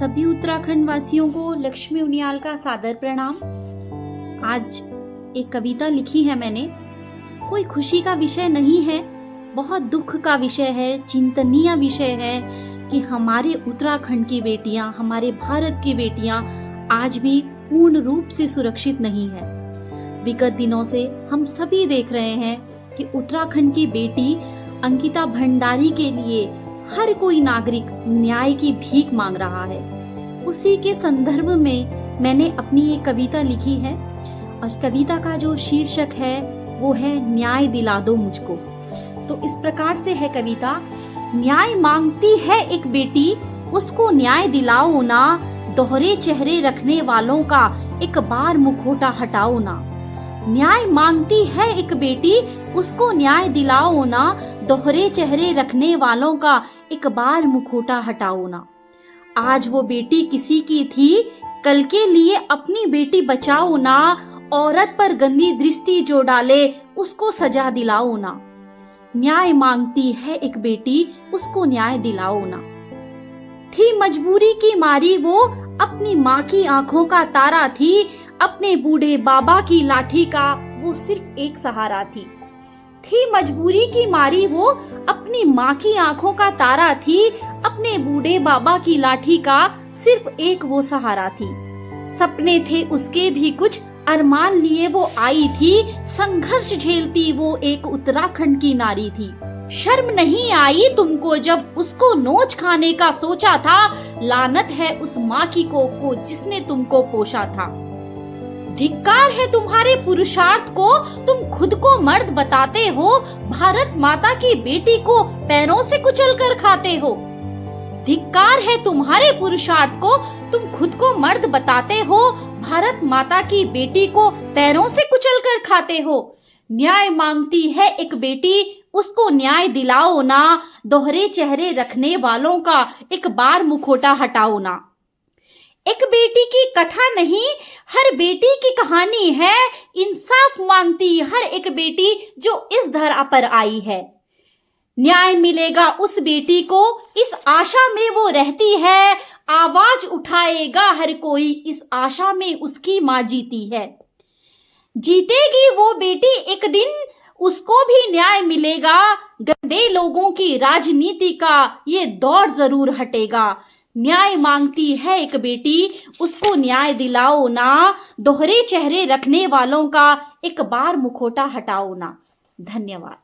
सभी उत्तराखंड वासियों को लक्ष्मी उनियाल का सादर प्रणाम। आज एक कविता लिखी है मैंने। कोई खुशी का विषय नहीं है, बहुत दुख का विषय है, चिंतनीय विषय है कि हमारे उत्तराखंड की बेटियां, हमारे भारत की बेटियां आज भी पूर्ण रूप से सुरक्षित नहीं है। विगत दिनों से हम सभी देख रहे हैं कि उत्तराखंड की बेटी अंकिता भंडारी के लिए हर कोई नागरिक न्याय की भीख मांग रहा है। उसी के संदर्भ में मैंने अपनी एक कविता लिखी है और कविता का जो शीर्षक है वो है न्याय दिला दो मुझको। तो इस प्रकार से है कविता। न्याय मांगती है एक बेटी, उसको न्याय दिलाओ ना, दोहरे चेहरे रखने वालों का एक बार मुखौटा हटाओ ना। न्याय मांगती है एक बेटी, उसको न्याय दिलाओ ना, दोहरे चेहरे रखने वालों का एक बार मुखौटा हटाओ ना। आज वो बेटी किसी की थी, कल के लिए अपनी बेटी बचाओ ना। औरत पर गंदी दृष्टि जो डाले उसको सजा दिलाओ ना। न्याय मांगती है एक बेटी, उसको न्याय दिलाओ ना। थी मजबूरी की मारी वो, अपनी माँ की आंखों का तारा थी, अपने बूढ़े बाबा की लाठी का वो सिर्फ एक सहारा थी। थी मजबूरी की मारी वो, अपनी माँ की आंखों का तारा थी, अपने बूढ़े बाबा की लाठी का सिर्फ एक वो सहारा थी। सपने थे उसके भी कुछ, अरमान लिए वो आई थी, संघर्ष झेलती वो एक उत्तराखंड की नारी थी। शर्म नहीं आई तुमको जब उसको नोच खाने का सोचा था, लानत है उस माँ की कोख को जिसने तुमको पोषा था। धिक्कार है तुम्हारे पुरुषार्थ को, तुम खुद को मर्द बताते हो, भारत माता की बेटी को पैरों से कुचल कर खाते हो। धिक्कार है तुम्हारे पुरुषार्थ को, तुम खुद को मर्द बताते हो, भारत माता की बेटी को पैरों से कुचल कर खाते हो। न्याय मांगती है एक बेटी, उसको न्याय दिलाओ ना, दोहरे चेहरे रखने वालों का एक बार मुखौटा हटाओ ना। एक बेटी की कथा नहीं, हर बेटी की कहानी है, इंसाफ मांगती हर एक बेटी जो इस धरा पर आई है। न्याय मिलेगा उस बेटी को, इस आशा में वो रहती है, आवाज उठाएगा हर कोई, इस आशा में उसकी माँ जीती है। जीतेगी वो बेटी एक दिन, उसको भी न्याय मिलेगा, गंदे लोगों की राजनीति का ये दौर जरूर हटेगा। न्याय मांगती है एक बेटी, उसको न्याय दिलाओ ना, दोहरे चेहरे रखने वालों का एक बार मुखौटा हटाओ ना। धन्यवाद।